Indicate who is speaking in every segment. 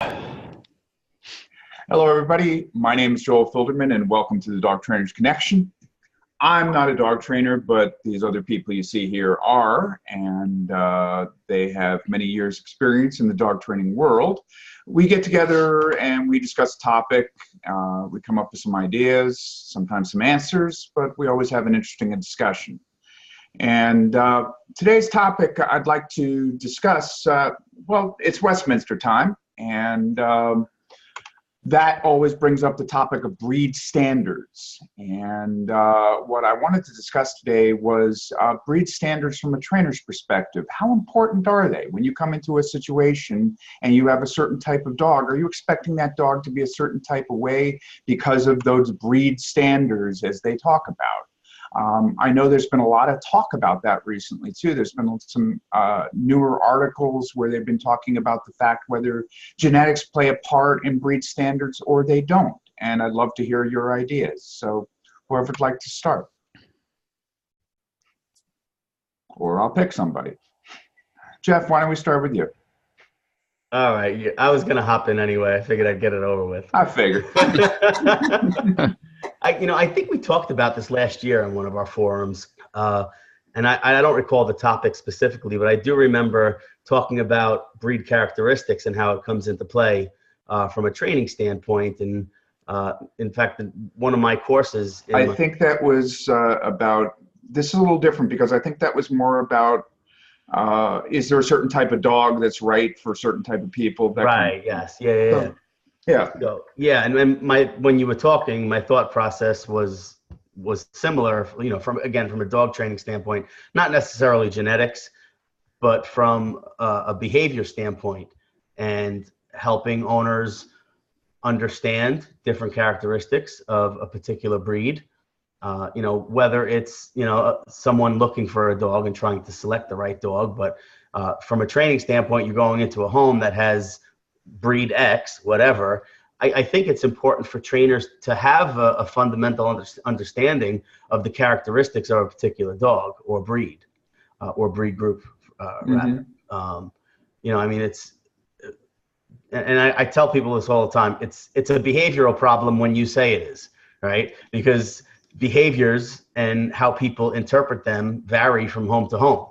Speaker 1: Hello, everybody. My name is Joel Filderman, and welcome to the Dog Trainers Connection. I'm not a dog trainer, but these other people you see here are, and they have many years' experience in the dog training world. We get together and we discuss a topic. We come up with some ideas, sometimes some answers, but we always have an interesting discussion. And today's topic I'd like to discuss, well, it's Westminster time, and that always brings up the topic of breed standards. And what I wanted to discuss today was breed standards from a trainer's perspective. How important are they? When you come into a situation and you have a certain type of dog, are you expecting that dog to be a certain type of way because of those breed standards as they talk about? I know there's been a lot of talk about that recently too. There's been some newer articles where they've been talking about the fact whether genetics play a part in breed standards or they don't. And I'd love to hear your ideas. So whoever would like to start. Or I'll pick somebody. Jeff, why don't we start with you?
Speaker 2: All right. Yeah, I was going to hop in anyway. I figured I'd get it over with.
Speaker 1: I figured.
Speaker 2: I think we talked about this last year on one of our forums, and I don't recall the topic specifically, but I do remember talking about breed characteristics and how it comes into play from a training standpoint. And in fact, one of my courses.
Speaker 1: I think that was about, this is a little different because I think that was more about, is there a certain type of dog that's right for a certain type of people?
Speaker 2: Right, yes, yeah.
Speaker 1: Yeah.
Speaker 2: So, yeah, and then when you were talking, my thought process was similar. From a dog training standpoint, not necessarily genetics, but from a behavior standpoint, and helping owners understand different characteristics of a particular breed. Whether it's someone looking for a dog and trying to select the right dog, but from a training standpoint, you're going into a home that has breed X, whatever. I think it's important for trainers to have a fundamental understanding of the characteristics of a particular dog or breed group, rather. It's, and I tell people this all the time. It's a behavioral problem when you say it is, right? Because behaviors and how people interpret them vary from home to home.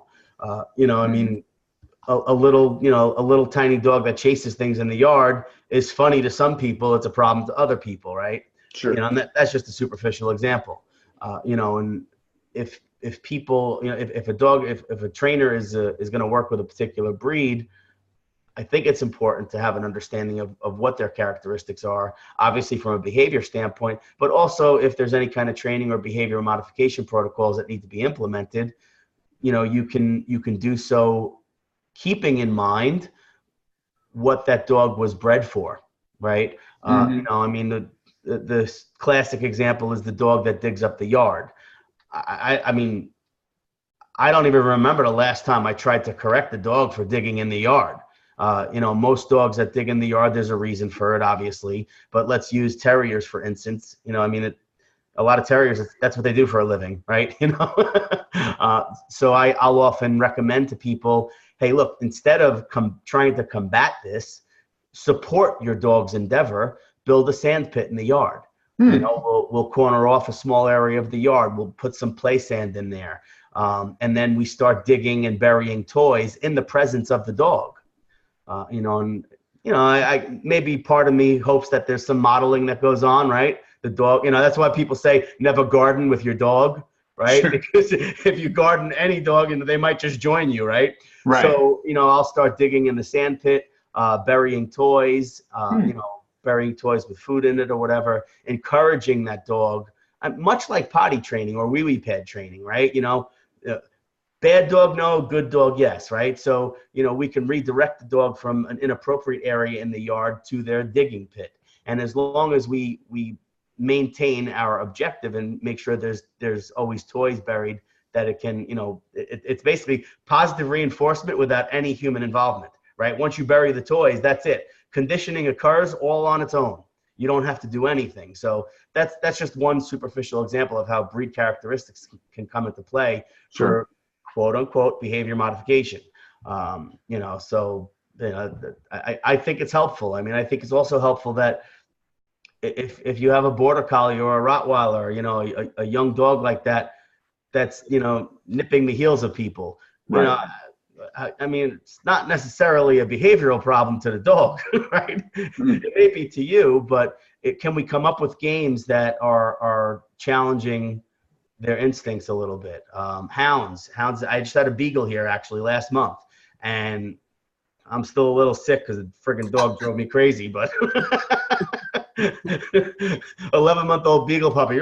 Speaker 2: A little tiny dog that chases things in the yard is funny to some people. It's a problem to other people, right?
Speaker 1: Sure.
Speaker 2: And that's just a superficial example. And if people, if a trainer is going to work with a particular breed, I think it's important to have an understanding of what their characteristics are, obviously from a behavior standpoint, but also if there's any kind of training or behavior modification protocols that need to be implemented, you can do so keeping in mind what that dog was bred for, right? The classic example is the dog that digs up the yard. I don't even remember the last time I tried to correct the dog for digging in the yard. Most dogs that dig in the yard, there's a reason for it, obviously. But let's use terriers, for instance. A lot of terriers, that's what they do for a living, right? So I'll often recommend to people, hey, look, instead of trying to combat this, support your dog's endeavor, build a sand pit in the yard. We'll corner off a small area of the yard. We'll put some play sand in there. And then we start digging and burying toys in the presence of the dog. Maybe part of me hopes that there's some modeling that goes on, right? The dog, that's why people say never garden with your dog, right? Sure. Because if you garden any dog, they might just join you, right?
Speaker 1: Right.
Speaker 2: So, I'll start digging in the sand pit, burying toys, burying toys with food in it or whatever, encouraging that dog, much like potty training or wee-wee pad training, right? Bad dog, no. Good dog, yes, right? So, we can redirect the dog from an inappropriate area in the yard to their digging pit. And as long as we maintain our objective and make sure there's always toys buried, that it can, it's basically positive reinforcement without any human involvement, right? Once you bury the toys, that's it. Conditioning occurs all on its own. You don't have to do anything. So that's just one superficial example of how breed characteristics can come into play. Sure. For quote unquote behavior modification. So I think it's helpful. I mean, I think it's also helpful that if you have a border collie or a Rottweiler, you know, a young dog like that, that's, you know, nipping the heels of people, you
Speaker 1: Right.
Speaker 2: know, I mean, it's not necessarily a behavioral problem to the dog, right? It may be to you, but can we come up with games that are challenging their instincts a little bit? Hounds. I just had a beagle here actually last month, and I'm still a little sick because the friggin' dog drove me crazy, but 11-month-old beagle puppy.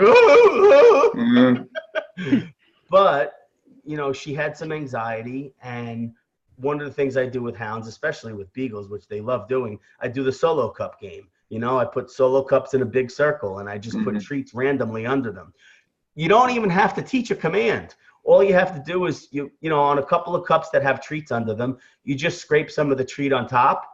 Speaker 2: But, you know, she had some anxiety, and one of the things I do with hounds, especially with beagles, which they love doing, I do the solo cup game. You know, I put solo cups in a big circle, and I just put treats randomly under them. You don't even have to teach a command. All you have to do is, you know, on a couple of cups that have treats under them, you just scrape some of the treat on top,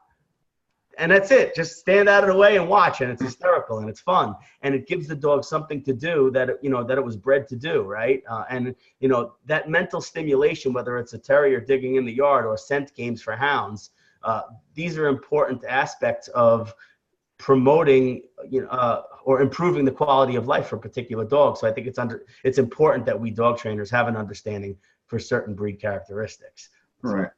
Speaker 2: and that's it. Just stand out of the way and watch, and it's hysterical and it's fun, and it gives the dog something to do that it was bred to do, right? And you know, that mental stimulation, whether it's a terrier digging in the yard or scent games for hounds, these are important aspects of promoting, or improving the quality of life for a particular dog. So I think it's important that we dog trainers have an understanding for certain breed characteristics.
Speaker 1: Right.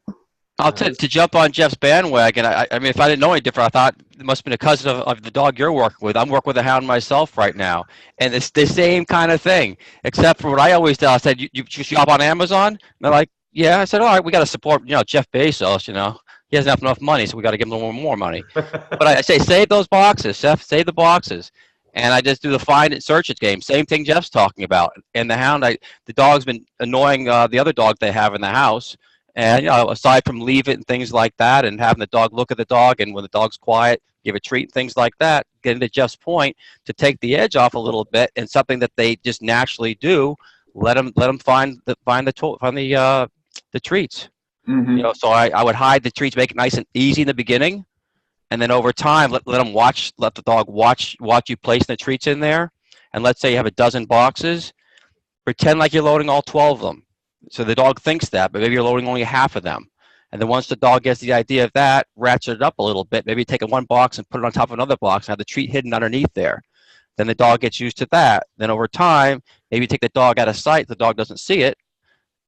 Speaker 3: To jump on Jeff's bandwagon, I mean, if I didn't know any different, I thought it must have been a cousin of the dog you're working with. I'm working with a hound myself right now, and it's the same kind of thing, except for what I always do. I said, you shop on Amazon? And they're like, yeah. I said, all right, we got to support, Jeff Bezos, He doesn't have enough money, so we got to give him a little more money. But I say, save those boxes, Seth, save the boxes. And I just do the find it, search it game. Same thing Jeff's talking about. And the hound, the dog's been annoying the other dog they have in the house. And, aside from leave it and things like that, and having the dog look at the dog, and when the dog's quiet, give a treat and things like that, getting to Jeff's point, to take the edge off a little bit, and something that they just naturally do, let them find the treats. So I would hide the treats, make it nice and easy in the beginning, and then over time, let the dog watch you placing the treats in there. And let's say you have a dozen boxes, pretend like you're loading all 12 of them. So the dog thinks that, but maybe you're loading only half of them. And then once the dog gets the idea of that, ratchet it up a little bit. Maybe take one box and put it on top of another box and have the treat hidden underneath there. Then the dog gets used to that. Then over time, maybe take the dog out of sight, the dog doesn't see it,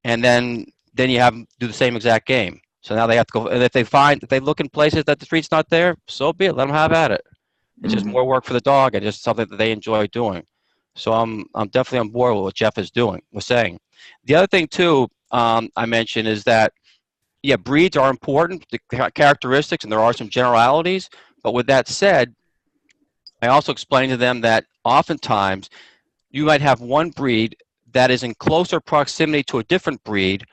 Speaker 3: and then you have them do the same exact game. So now they have to go, and if they look in places that the treat's not there, so be it. Let them have at it. It's just more work for the dog, and just something that they enjoy doing. So I'm definitely on board with what Jeff was saying. The other thing too, I mentioned is that, breeds are important, the characteristics, and there are some generalities. But with that said, I also explained to them that oftentimes you might have one breed that is in closer proximity to a different breed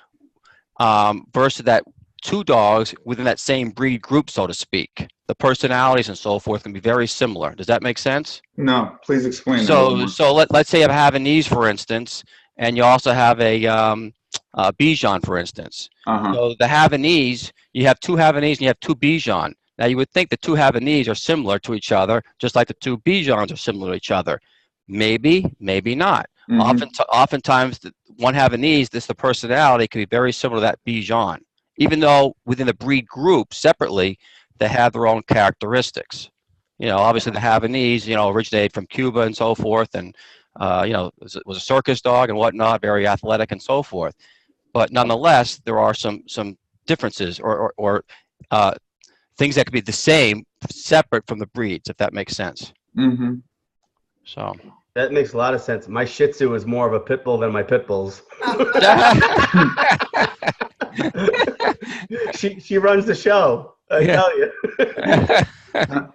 Speaker 3: versus that two dogs within that same breed group, so to speak. The personalities and so forth can be very similar. Does that make sense?
Speaker 1: No, please explain.
Speaker 3: So let's say you have a Havanese, for instance, and you also have a Bichon, for instance. So the Havanese, you have two Havanese and you have two Bichon. Now you would think the two Havanese are similar to each other, just like the two Bichons are similar to each other. Maybe, maybe not. Oftentimes, one Havanese, the personality can be very similar to that Bichon, even though within the breed group separately, they have their own characteristics. Obviously the Havanese, originated from Cuba and so forth, and was a circus dog and whatnot, very athletic and so forth. But nonetheless, there are some differences or things that could be the same, separate from the breeds, if that makes sense. So
Speaker 2: that makes a lot of sense. My Shih Tzu is more of a pit bull than my pit bulls. She runs the show. I tell you.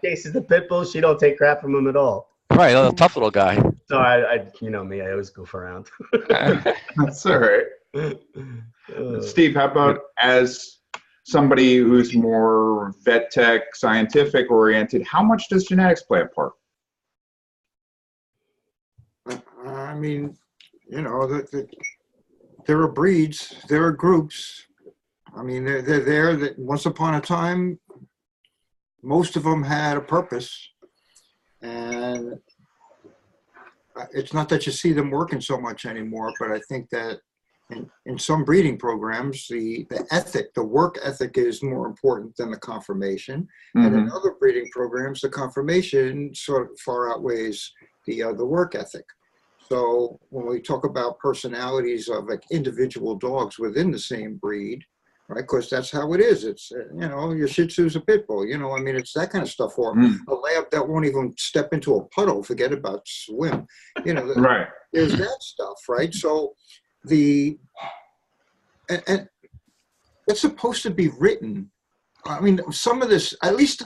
Speaker 2: Chases the pit bull. She don't take crap from him at all.
Speaker 3: Right, a tough little guy.
Speaker 2: So I you know me, I always goof around.
Speaker 1: That's all right. Steve, how about as somebody who's more vet tech, scientific oriented, how much does genetics play a part?
Speaker 4: I mean, there are breeds, there are groups. I mean, they're there that once upon a time, most of them had a purpose. And it's not that you see them working so much anymore, but I think that in some breeding programs, the ethic, the work ethic is more important than the conformation. And in other breeding programs, the conformation sort of far outweighs the work ethic. So when we talk about personalities of like individual dogs within the same breed, right? Because that's how it is. It's, you know, your Shih Tzu's a pit bull, you know, I mean, it's that kind of stuff. Or a lab that won't even step into a puddle, forget about swim, you know,
Speaker 1: Right.
Speaker 4: There's that stuff, right? So and it's supposed to be written. I mean, some of this, at least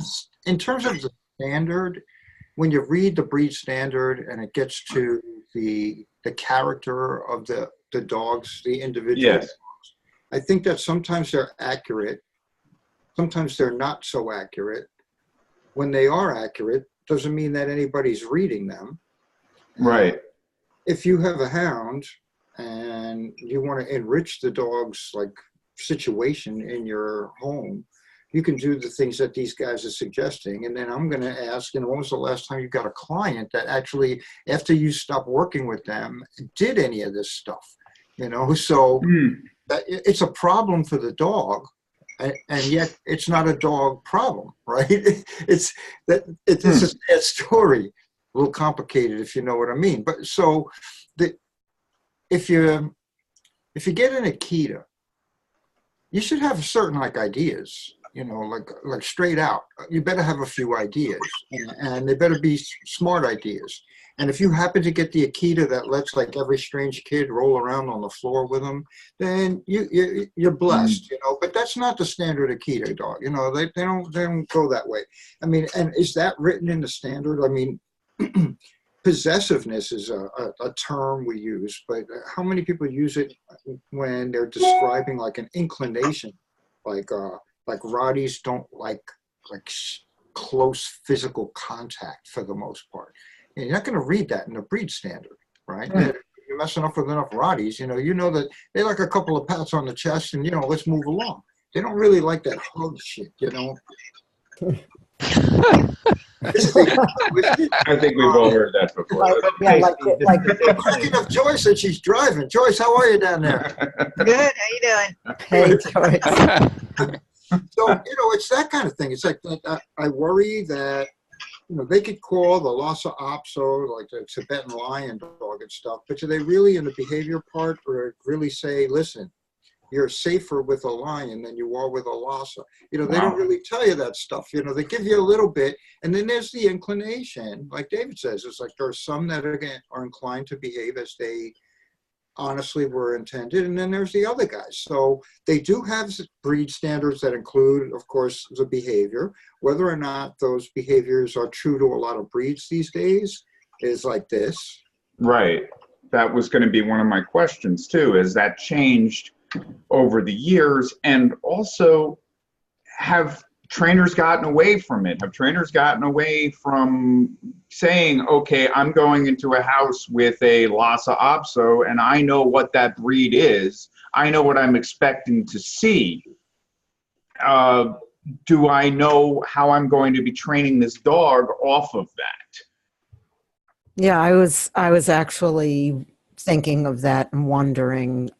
Speaker 4: in terms of the standard, when you read the breed standard and it gets to the character of the dogs, the individual dogs, I think that sometimes they're accurate, sometimes they're not so accurate. When they are accurate, doesn't mean that anybody's reading them.
Speaker 1: Right.
Speaker 4: If you have a hound and you want to enrich the dog's like situation in your home, you can do the things that these guys are suggesting. And then I'm going to ask, you know, when was the last time you got a client that actually, after you stopped working with them, did any of this stuff? You know, so it's a problem for the dog, and yet it's not a dog problem, right? It's a sad story, a little complicated if you know what I mean. But so if you get an Akita, you should have certain like ideas, you know, like straight out. You better have a few ideas, and they better be smart ideas. And if you happen to get the Akita that lets like every strange kid roll around on the floor with them, then you're blessed, you know. But that's not the standard Akita dog, you know. They don't go that way. I mean, and is that written in the standard? I mean, possessiveness is a term we use, but how many people use it when they're describing like an inclination, like Rotties don't like close physical contact for the most part. And you're not going to read that in the breed standard, right? If you're messing up with enough Rotties, you know that they like a couple of pats on the chest and, you know, let's move along. They don't really like that hug shit, you know.
Speaker 1: I think we've all heard that before.
Speaker 4: I'm cracking up Joyce and she's driving. Joyce, how are you down there?
Speaker 5: Good. How you doing?
Speaker 6: Hey, Joyce.
Speaker 4: So, you know, it's that kind of thing. It's like I worry that, you know, they could call the Lhasa Apso, like the Tibetan lion dog and stuff, but do they really in the behavior part or really say, listen, you're safer with a lion than you are with a Lhasa? You know, they don't really tell you that stuff. You know, they give you a little bit, and then there's the inclination, like David says, it's like there are some that are inclined to behave as they honestly were intended, and then there's the other guys. So they do have breed standards that include, of course, the behavior. Whether or not those behaviors are true to a lot of breeds these days is like this.
Speaker 1: Right. That was going to be one of my questions too. Has that changed over the years? And also, have trainers gotten away from it? Have trainers gotten away from saying, okay, I'm going into a house with a Lhasa Apso and I know what that breed is. I know what I'm expecting to see. Do I know how I'm going to be training this dog off of that?
Speaker 6: Yeah, I was actually thinking of that and wondering,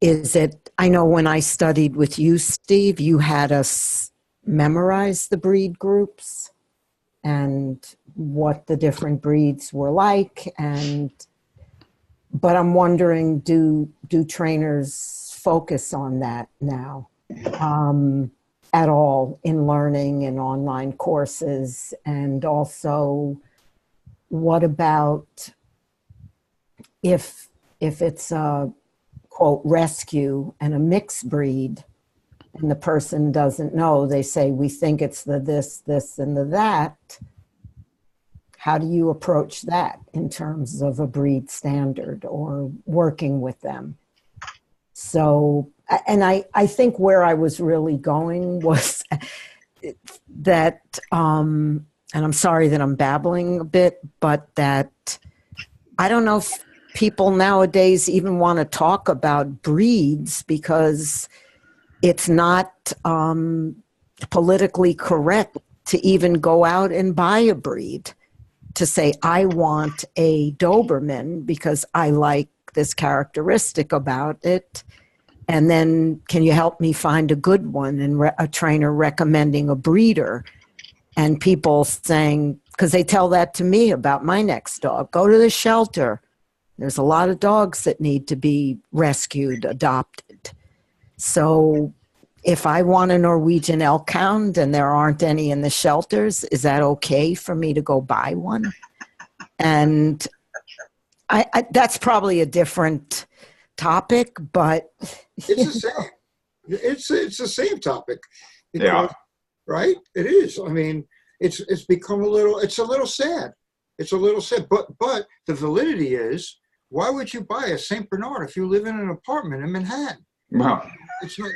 Speaker 6: is it, I know when I studied with you, Steve, you had us memorize the breed groups and what the different breeds were like. But I'm wondering, do trainers focus on that now at all in learning and online courses? And also, what about if it's a quote rescue and a mixed breed and the person doesn't know, they say, we think it's the this, and the that. How do you approach that in terms of a breed standard or working with them? So, and I think where I was really going was that, and I'm sorry that I'm babbling a bit, but that I don't know if people nowadays even want to talk about breeds because it's not politically correct to even go out and buy a breed. To say, I want a Doberman because I like this characteristic about it. And then can you help me find a good one? And a trainer recommending a breeder, and people saying, because they tell that to me about my next dog, go to the shelter. There's a lot of dogs that need to be rescued, adopted. So if I want a Norwegian elk hound and there aren't any in the shelters, is that okay for me to go buy one? And I that's probably a different topic, but
Speaker 4: it's the same. It's the same topic. Because,
Speaker 1: Yeah.
Speaker 4: Right? It is. I mean, it's become a little sad. It's a little sad. But the validity is, why would you buy a Saint Bernard if you live in an apartment in Manhattan?
Speaker 1: Well,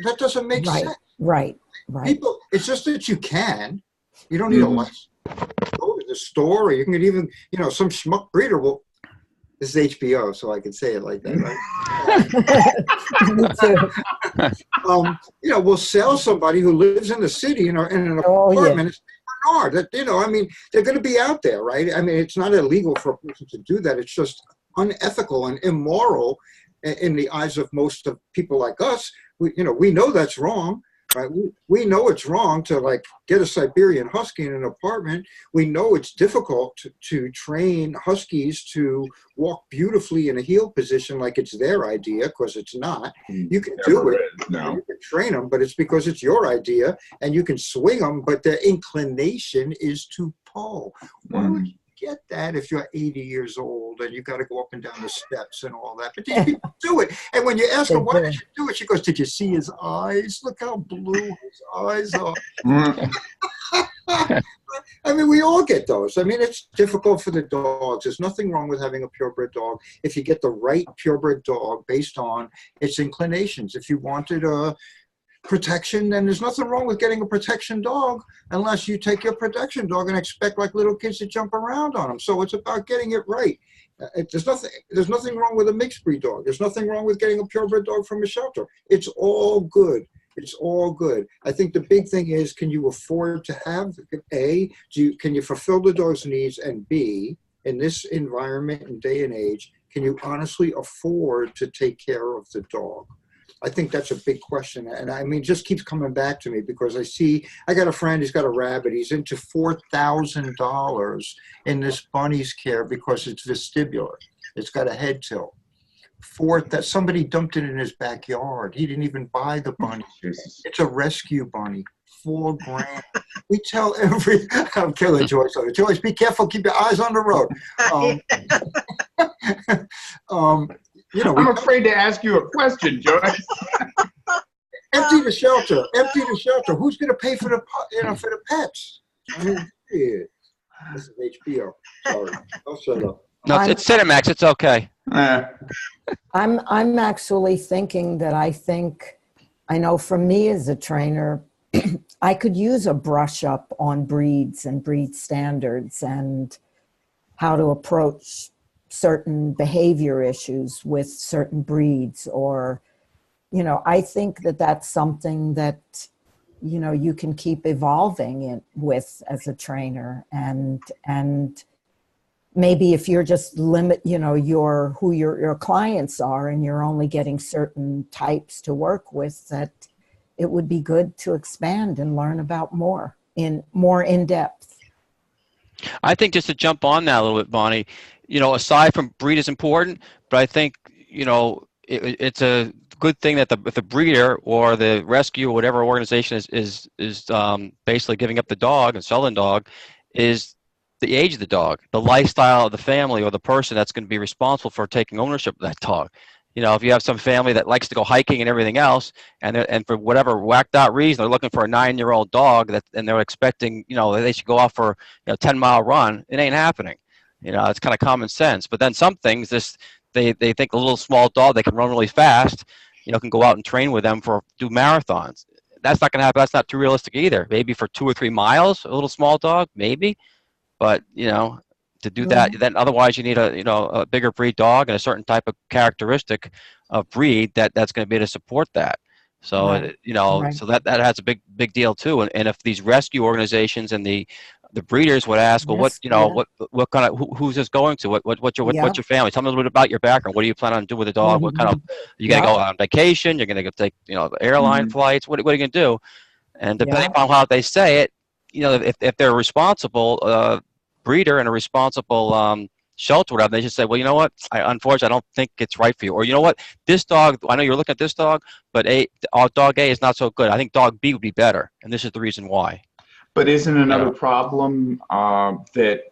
Speaker 4: That doesn't make sense.
Speaker 6: Right.
Speaker 4: People, it's just that you can. You don't need a license. Go to the store, or you can even, some schmuck breeder will. This is HBO, so I can say it like that, right? We'll sell somebody who lives in the city in an apartment. It's Bernard. That, they're going to be out there, right? I mean, it's not illegal for a person to do that. It's just unethical and immoral in the eyes of most of people like us. We know that's wrong, right? We know it's wrong to get a Siberian Husky in an apartment. We know it's difficult to train Huskies to walk beautifully in a heel position like it's their idea, because it's not. You can do it.
Speaker 1: No.
Speaker 4: You can train them, but it's because it's your idea, and you can swing them, but their inclination is to pull. Why would you get that if you're 80 years old and you got to go up and down the steps and all that? But these people do it. And when you ask her, why did you do it? She goes, did you see his eyes? Look how blue his eyes are. I mean, we all get those. I mean, it's difficult for the dogs. There's nothing wrong with having a purebred dog if you get the right purebred dog based on its inclinations. If you wanted a protection, then there's nothing wrong with getting a protection dog, unless you take your protection dog and expect little kids to jump around on them. So it's about getting it right. There's nothing wrong with a mixed breed dog. There's nothing wrong with getting a purebred dog from a shelter. It's all good. It's all good. I think the big thing is, can you afford to have, can you fulfill the dog's needs, and B, in this environment and day and age, can you honestly afford to take care of the dog? I think that's a big question. And it just keeps coming back to me, because I got a friend, he's got a rabbit. He's into $4,000 in this bunny's care because it's vestibular. It's got a head tilt. That somebody dumped it in his backyard. He didn't even buy the bunny. It's a rescue bunny. $4,000. We tell I'm killing Joyce on it. Joyce, be careful. Keep your eyes on the road.
Speaker 1: I'm afraid to ask you a question, Joyce.
Speaker 4: Empty the shelter. Empty the shelter. Who's going to pay for the pets? This is HBO. Sorry. I'll shut up.
Speaker 3: No, it's Cinemax. It's okay.
Speaker 6: I'm actually thinking that I know for me as a trainer, I could use a brush up on breeds and breed standards and how to approach certain behavior issues with certain breeds, or, I think that that's something that, you can keep evolving with as a trainer, and maybe if you're just who your clients are, and you're only getting certain types to work with, that it would be good to expand and learn about more in depth.
Speaker 3: I think, just to jump on that a little bit, Bonnie, aside from breed is important, but I think, it's a good thing that the breeder or the rescue or whatever organization is basically giving up the dog and selling the dog is the age of the dog, the lifestyle of the family or the person that's going to be responsible for taking ownership of that dog. If you have some family that likes to go hiking and everything else, and for whatever whacked out reason, they're looking for a 9-year-old dog and they're expecting, they should go off for a 10-mile run, it ain't happening. It's kind of common sense. But then some things, they think a little small dog, they can run really fast, can go out and train with them do marathons. That's not going to happen. That's not too realistic either. Maybe for 2 or 3 miles, a little small dog, maybe. But, to do that, then otherwise you need a bigger breed dog and a certain type of characteristic of breed that's going to be able to support that. So,
Speaker 6: Right.
Speaker 3: so that has a big deal too. And if these rescue organizations and the the breeders would ask, well,
Speaker 6: Yes, yeah.
Speaker 3: what kind of, who's this going to? What's
Speaker 6: Yeah.
Speaker 3: your family? Tell me a little bit about your background. What do you plan on doing with the dog? What kind of, you going to go on vacation? You're going to go take, airline flights? What are you going to do? And depending upon how they say it, if they're a responsible breeder and a responsible shelter, whatever, they just say, well, you know what? Unfortunately, I don't think it's right for you. Or you know what? This dog, I know you're looking at this dog, but dog A is not so good. I think dog B would be better, and this is the reason why.
Speaker 1: But isn't another problem that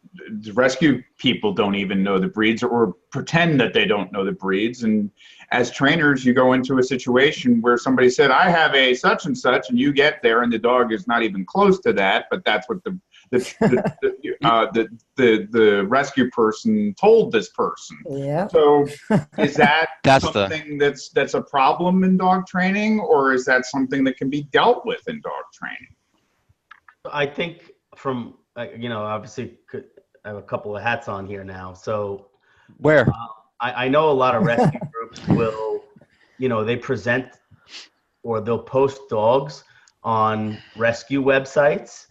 Speaker 1: the rescue people don't even know the breeds or pretend that they don't know the breeds? And as trainers, you go into a situation where somebody said, I have a such and such, and you get there and the dog is not even close to that, but that's what the rescue person told this person.
Speaker 6: Yeah.
Speaker 1: So is that something that's a problem in dog training, or is that something that can be dealt with in dog training?
Speaker 2: I think from, obviously I have a couple of hats on here now. So
Speaker 3: where
Speaker 2: I know a lot of rescue groups will, they present or they'll post dogs on rescue websites,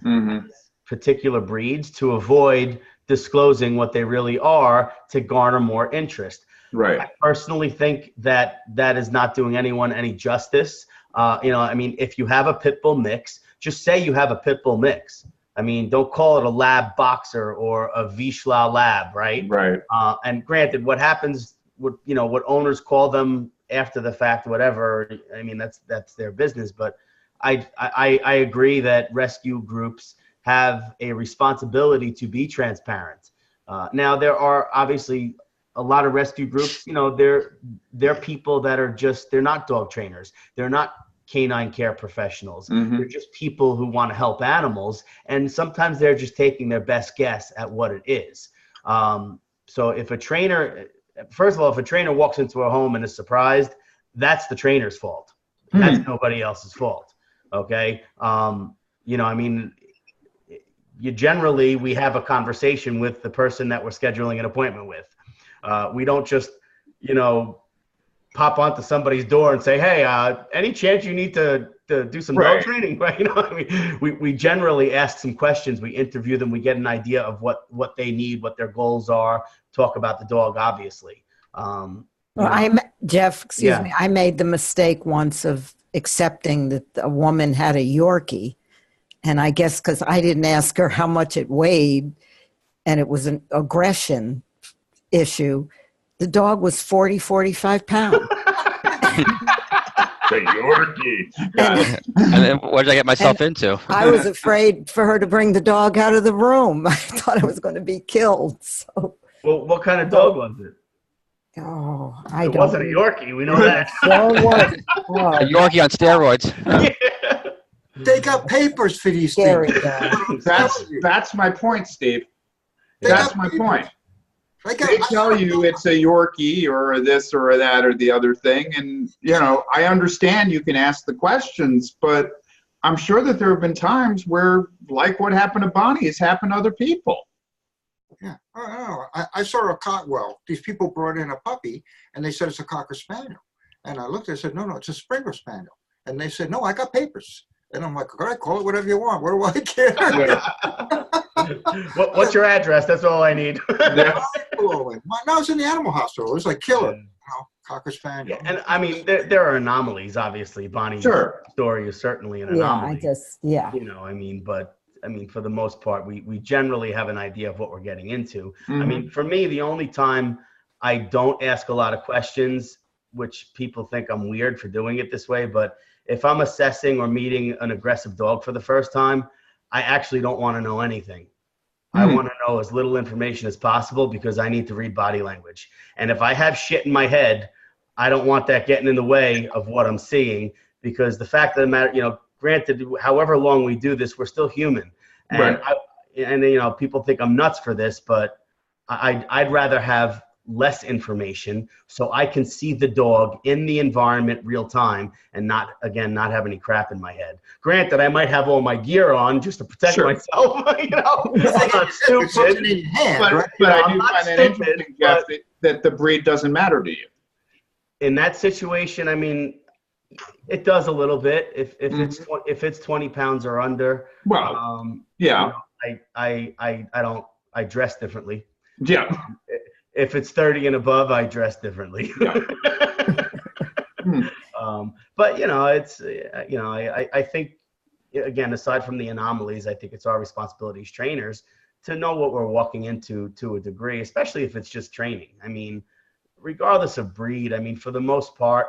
Speaker 2: particular breeds, to avoid disclosing what they really are to garner more interest.
Speaker 1: Right.
Speaker 2: I personally think that is not doing anyone any justice. If you have a pit bull mix, just say you have a pit bull mix. I mean, don't call it a lab boxer or a Vizsla lab, right?
Speaker 1: Right.
Speaker 2: And granted, what happens, what owners call them after the fact, whatever, I mean, that's their business. But I agree that rescue groups have a responsibility to be transparent. Now, there are obviously a lot of rescue groups, they're people that are they're not dog trainers. They're not canine care professionals. They're just people who want to help animals. And sometimes they're just taking their best guess at what it is. So if a trainer, first of all, if a trainer walks into a home and is surprised, that's the trainer's fault. That's nobody else's fault. Okay. We have a conversation with the person that we're scheduling an appointment with. We don't just, pop onto somebody's door and say, hey, any chance you need to do some dog training? Right? We generally ask some questions. We interview them. We get an idea of what they need, what their goals are, talk about the dog, obviously.
Speaker 6: Jeff, excuse me, I made the mistake once of accepting that a woman had a Yorkie. And I guess because I didn't ask her how much it weighed, and it was an aggression issue, the dog was 45 pounds.
Speaker 1: The Yorkie.
Speaker 3: And then what did I get myself into?
Speaker 6: I was afraid for her to bring the dog out of the room. I thought I was going to be killed. So.
Speaker 2: Well, what kind of dog was it?
Speaker 6: Oh,
Speaker 2: it wasn't a Yorkie. We know that.
Speaker 3: A Yorkie on steroids.
Speaker 4: They got papers for these things.
Speaker 1: That's my point, Steve. That's my point. They tell you it's a Yorkie or this or that or the other thing. And, I understand you can ask the questions, but I'm sure that there have been times where, like what happened to Bonnie, has happened to other people.
Speaker 4: Yeah. I saw these people brought in a puppy and they said it's a Cocker Spaniel. And I looked, I said, no, it's a Springer Spaniel. And they said, no, I got papers. And I'm like, all right, call it whatever you want. What do I care?
Speaker 2: What's your address? That's all I need.
Speaker 4: No, I was in the animal hospital. It was like killer. Cocker Spaniel.
Speaker 2: Yeah, and I mean, there are anomalies, obviously. Bonnie's story is certainly an anomaly. But for the most part, we generally have an idea of what we're getting into. I mean, for me, the only time I don't ask a lot of questions, which people think I'm weird for doing it this way, but if I'm assessing or meeting an aggressive dog for the first time, I actually don't want to know anything. I want to know as little information as possible because I need to read body language. And if I have shit in my head, I don't want that getting in the way of what I'm seeing, because the fact of the matter, granted, however long we do this, we're still human. And, people think I'm nuts for this, but I'd rather have less information so I can see the dog in the environment real time and not have any crap in my head. Granted, I might have all my gear on just to protect myself. I'm not stupid.
Speaker 1: But I do find it interesting, Jeff, that the breed doesn't matter to you.
Speaker 2: In that situation, I mean, it does a little bit if it's 20 pounds or under.
Speaker 1: Well,
Speaker 2: I dress differently.
Speaker 1: Yeah.
Speaker 2: If it's 30 and above, I dress differently.
Speaker 1: Yeah.
Speaker 2: But I think, again, aside from the anomalies, I think it's our responsibility as trainers to know what we're walking into to a degree, especially if it's just training. I mean, regardless of breed, I mean, for the most part,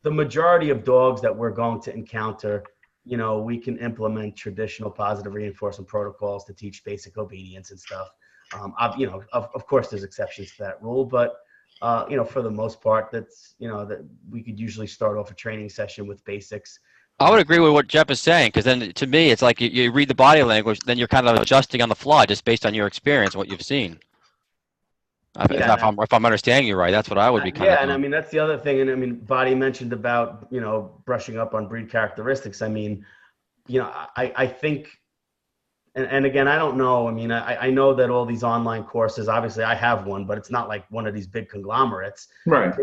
Speaker 2: the majority of dogs that we're going to encounter, we can implement traditional positive reinforcement protocols to teach basic obedience and stuff. Of course, there's exceptions to that rule, but for the most part, that's that we could usually start off a training session with basics.
Speaker 3: I would agree with what Jeff is saying, because then to me, it's like you read the body language, then you're kind of adjusting on the fly just based on your experience, what you've seen. If I'm understanding you right, that's what I would be kind of doing.
Speaker 2: And I mean, that's the other thing. And I mean, Body mentioned about, brushing up on breed characteristics. I mean, I think, and again, I don't know. I mean, I know that all these online courses, obviously I have one, but it's not like one of these big conglomerates.
Speaker 1: Right.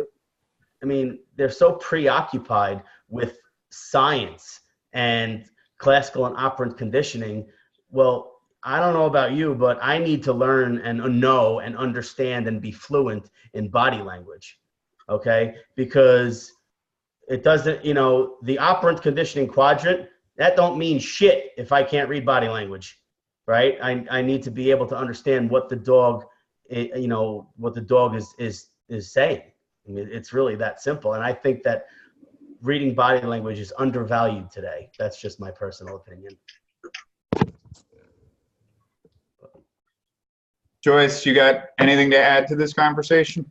Speaker 2: I mean, they're so preoccupied with science and classical and operant conditioning. Well, I don't know about you, but I need to learn and know and understand and be fluent in body language. Okay. Because it doesn't, the operant conditioning quadrant, that don't mean shit if I can't read body language, right? I need to be able to understand what the dog, what the dog is saying. I mean, it's really that simple. And I think that reading body language is undervalued today. That's just my personal opinion.
Speaker 1: Joyce, you got anything to add to this conversation?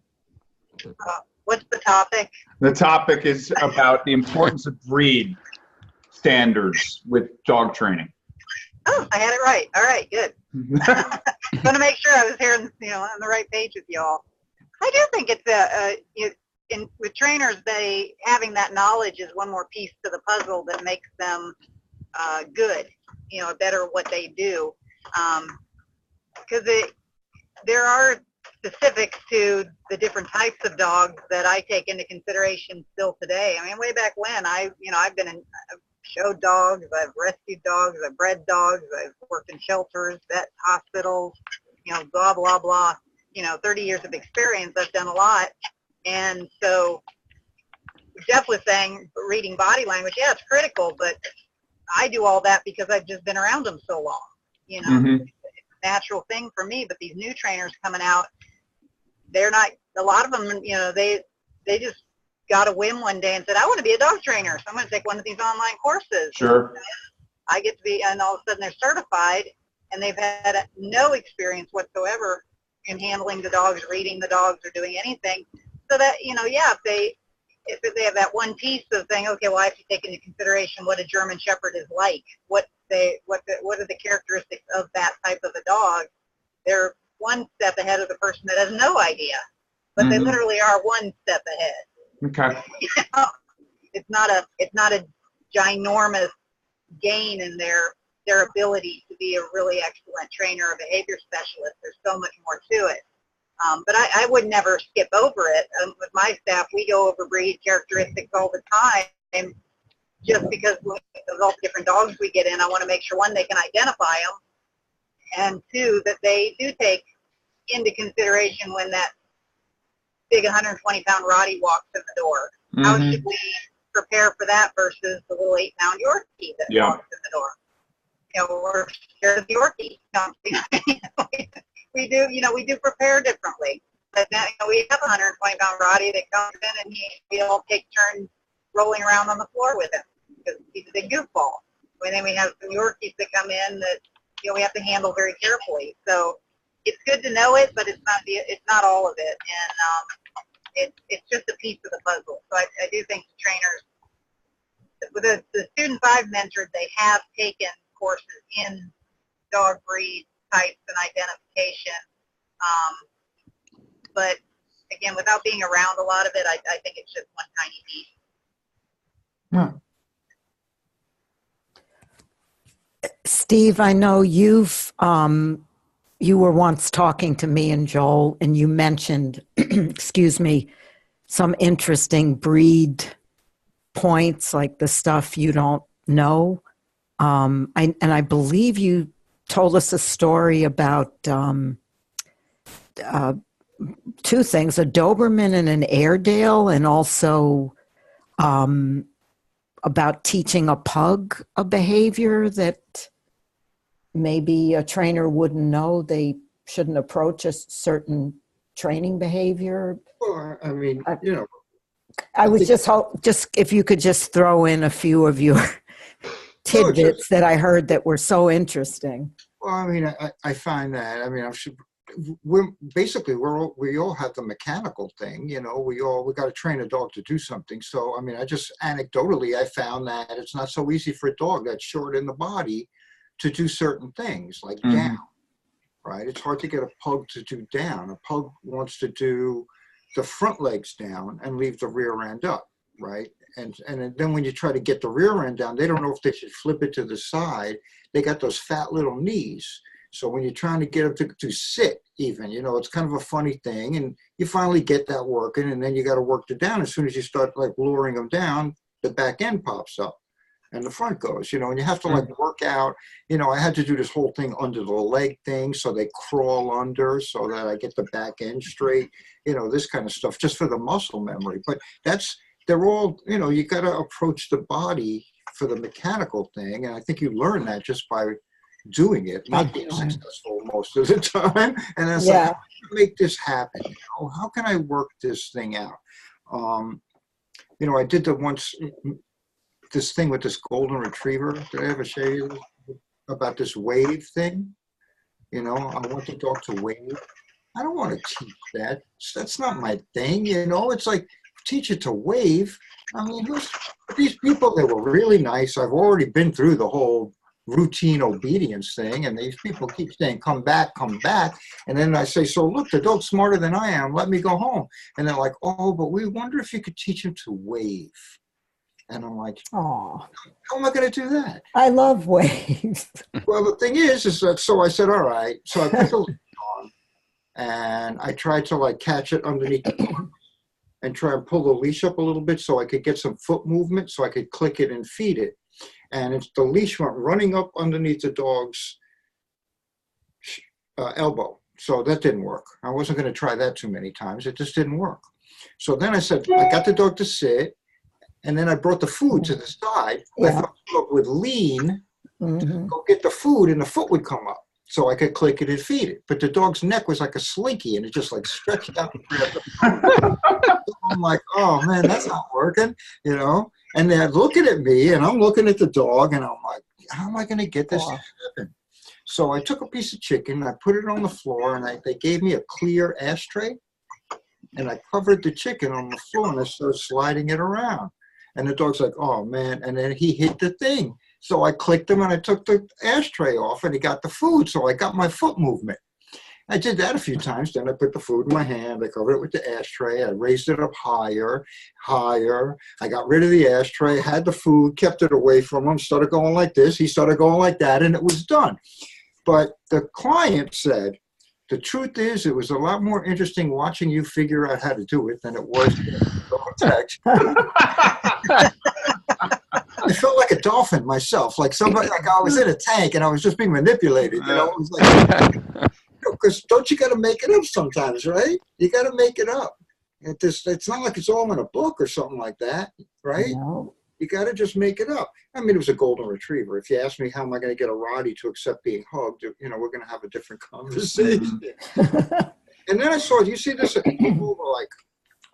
Speaker 5: What's the topic?
Speaker 1: The topic is about the importance of breed standards with dog training.
Speaker 5: Oh, I had it right. All right, good. Want to make sure I was here, on the right page with y'all. I do think it's with trainers, having that knowledge is one more piece to the puzzle that makes them good, better at what they do. Because there are specifics to the different types of dogs that I take into consideration still today. I mean, way back when I've showed dogs, I've rescued dogs, I've bred dogs, I've worked in shelters, vet hospitals, blah, blah, blah. 30 years of experience, I've done a lot. And so Jeff was saying reading body language, yeah, it's critical, but I do all that because I've just been around them so long.
Speaker 1: Mm-hmm.
Speaker 5: It's a natural thing for me, but these new trainers coming out, they're not, a lot of them, they just got a whim one day and said, I want to be a dog trainer, so I'm going to take one of these online courses.
Speaker 1: Sure.
Speaker 5: I get to be, and all of a sudden they're certified, and they've had no experience whatsoever in handling the dogs, reading the dogs, or doing anything. So that, if they have that one piece of saying, okay, well, I have to take into consideration what a German Shepherd is like, what are the characteristics of that type of a dog, they're one step ahead of the person that has no idea, but they literally are one step ahead.
Speaker 1: Okay.
Speaker 5: It's not a ginormous gain in their ability to be a really excellent trainer or behavior specialist. There's so much more to it. But I would never skip over it. With my staff, we go over breed characteristics all the time, just because of all the different dogs we get in. I want to make sure, one, they can identify them, and two, that they do take into consideration when that big 120-pound Rottie walks in the door.
Speaker 1: Mm-hmm.
Speaker 5: How should we prepare for that versus the little 8-pound Yorkie that walks in the door? We're scared of the Yorkie. We do prepare differently. But now, we have a 120-pound Rottie that comes in, and we all take turns rolling around on the floor with him because he's a big goofball. And then we have some Yorkies that come in that we have to handle very carefully. So it's good to know it, but it's not all of it, and it's just a piece of the puzzle. So I do think the trainers, with the students I've mentored, they have taken courses in dog breed types and identification, but again, without being around a lot of it, I think it's just one tiny piece.
Speaker 1: Yeah.
Speaker 6: Steve, I know you were once talking to me and Joel, and you mentioned, excuse me, some interesting breed points, like the stuff you don't know. I believe you told us a story about two things, a Doberman and an Airedale, and also about teaching a pug a behavior that maybe a trainer wouldn't know they shouldn't approach a certain training behavior.
Speaker 4: Well, I mean, you know.
Speaker 6: I was just if you could just throw in a few of your tidbits that I heard that were so interesting.
Speaker 4: Well, I mean, I find that, I mean, we all have the mechanical thing, you know, we got to train a dog to do something. So, I mean, I just anecdotally, I found that it's not so easy for a dog that's short in the body to do certain things like down, right? It's hard to get a pug to do down. A pug wants to do the front legs down and leave the rear end up, right? And then when you try to get the rear end down, they don't know if they should flip it to the side. They got those fat little knees. So when you're trying to get them to sit even, you know, it's kind of a funny thing. And you finally get that working, and then you got to work it down. As soon as you start like luring them down, the back end pops up and the front goes, you know, and you have to like work out, you know, I had to do this whole thing under the leg thing. So they crawl under so that I get the back end straight, you know, this kind of stuff just for the muscle memory. But they're all, you know, you got to approach the body for the mechanical thing. And I think you learn that just by doing it, not being successful most of the time. And that's like, how can I make this happen? You know, how can I work this thing out? You know, I did this thing with this golden retriever. Did I ever show you about this wave thing? You know, I want the dog to wave. I don't want to teach that. That's not my thing. You know, it's like, teach it to wave. I mean, these people, they were really nice. I've already been through the whole routine obedience thing, and these people keep saying, come back, come back. And then I say, so look, the dog's smarter than I am. Let me go home. And they're like, oh, but we wonder if you could teach him to wave. And I'm like, oh, how am I going to do that?
Speaker 6: I love waves.
Speaker 4: Well, the thing is that, so I said, all right. So I put the leash on, and I tried to like catch it underneath the tongue and try and pull the leash up a little bit so I could get some foot movement so I could click it and feed it. And the leash went running up underneath the dog's elbow. So that didn't work. I wasn't going to try that too many times. It just didn't work. So then I said, I got the dog to sit, and then I brought the food to the side. I thought the dog would lean to go get the food, and the foot would come up so I could click it and feed it. But the dog's neck was like a slinky, and it just like stretched out and grabbed the food. I'm like, oh man, that's not working, you know? And they're looking at me, and I'm looking at the dog, and I'm like, how am I going to get this to happen? So I took a piece of chicken, I put it on the floor, and they gave me a clear ashtray, and I covered the chicken on the floor, and I started sliding it around. And the dog's like, oh man, and then he hit the thing. So I clicked him, and I took the ashtray off, and he got the food, so I got my foot movement. I did that a few times. Then I put the food in my hand. I covered it with the ashtray. I raised it up higher. I got rid of the ashtray, had the food, kept it away from him, started going like this. He started going like that, and it was done. But the client said, the truth is, it was a lot more interesting watching you figure out how to do it than it was text. I felt like a dolphin myself, like somebody, like I was in a tank and I was just being manipulated. You know, it was like, because don't you got to make it up sometimes, right? You got to make it up. It's not like it's all in a book or something like that, right?
Speaker 6: No.
Speaker 4: You got to just make it up. I mean, it was a golden retriever. If you ask me how am I going to get a Rottie to accept being hugged, you know, we're going to have a different conversation. And then I saw, you see this, people were like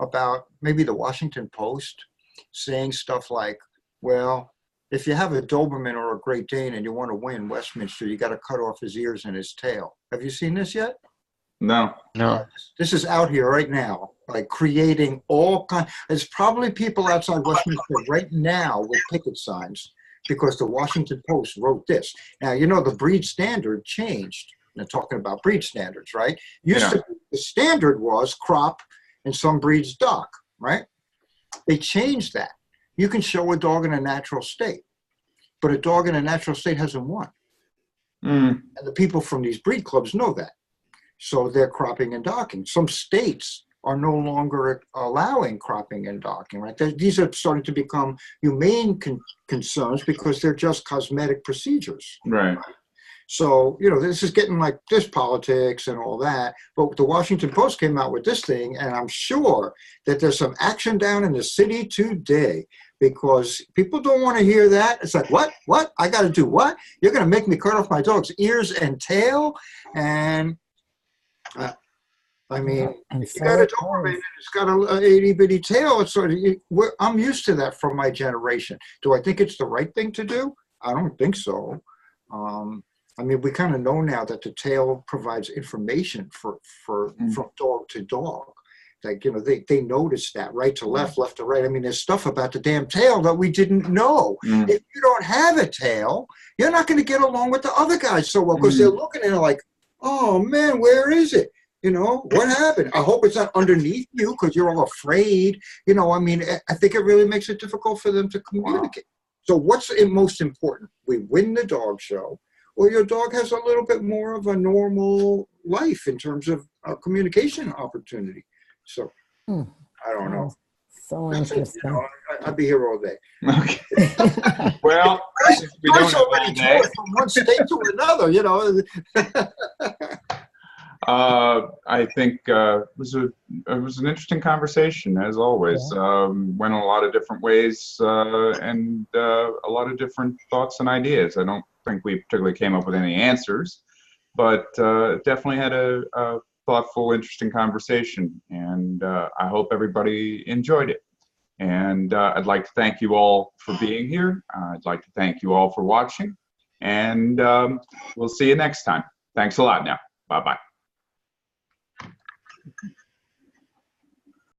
Speaker 4: about maybe the Washington Post saying stuff like, well, if you have a Doberman or a Great Dane and you want to win Westminster, you got to cut off his ears and his tail. Have you seen this yet?
Speaker 1: No.
Speaker 4: This is out here right now, like creating all kinds. There's probably people outside Westminster right now with picket signs because the Washington Post wrote this. Now, you know, the breed standard changed. They're talking about breed standards, right? Used to be, the standard was crop and some breeds dock, right? They changed that. You can show a dog in a natural state, but a dog in a natural state hasn't won. And the people from these breed clubs know that. So they're cropping and docking. Some states are no longer allowing cropping and docking, right? These are starting to become humane concerns because they're just cosmetic procedures.
Speaker 1: Right.
Speaker 4: So, this is getting like this politics and all that. But the Washington Post came out with this thing, and I'm sure that there's some action down in the city today, because people don't want to hear that. It's like, what? I got to do what? You're going to make me cut off my dog's ears and tail? And I mean,
Speaker 6: And
Speaker 4: you got a Doberman, it's got a itty bitty tail. It's sort of, I'm used to that from my generation. Do I think it's the right thing to do? I don't think so. I mean, we kind of know now that the tail provides information from dog to dog. Like, they notice that right to left, left to right. I mean, there's stuff about the damn tail that we didn't know. If you don't have a tail, you're not going to get along with the other guys so well, because they're looking at it like, oh man, where is it? What happened? I hope it's not underneath you because you're all afraid. I mean, I think it really makes it difficult for them to communicate. So what's most important? We win the dog show, or your dog has a little bit more of a normal life in terms of communication opportunity. So I don't know.
Speaker 6: So
Speaker 4: That's
Speaker 6: interesting.
Speaker 4: I'd be here all day.
Speaker 1: Okay. Well, we don't have all day.
Speaker 4: From one state to another,
Speaker 1: I think it was an interesting conversation, as always. Went a lot of different ways and a lot of different thoughts and ideas. I don't think we particularly came up with any answers, but definitely had a thoughtful, interesting conversation, and I hope everybody enjoyed it. And I'd like to thank you all for being here. I'd like to thank you all for watching, and we'll see you next time. Thanks a lot now. Bye-bye.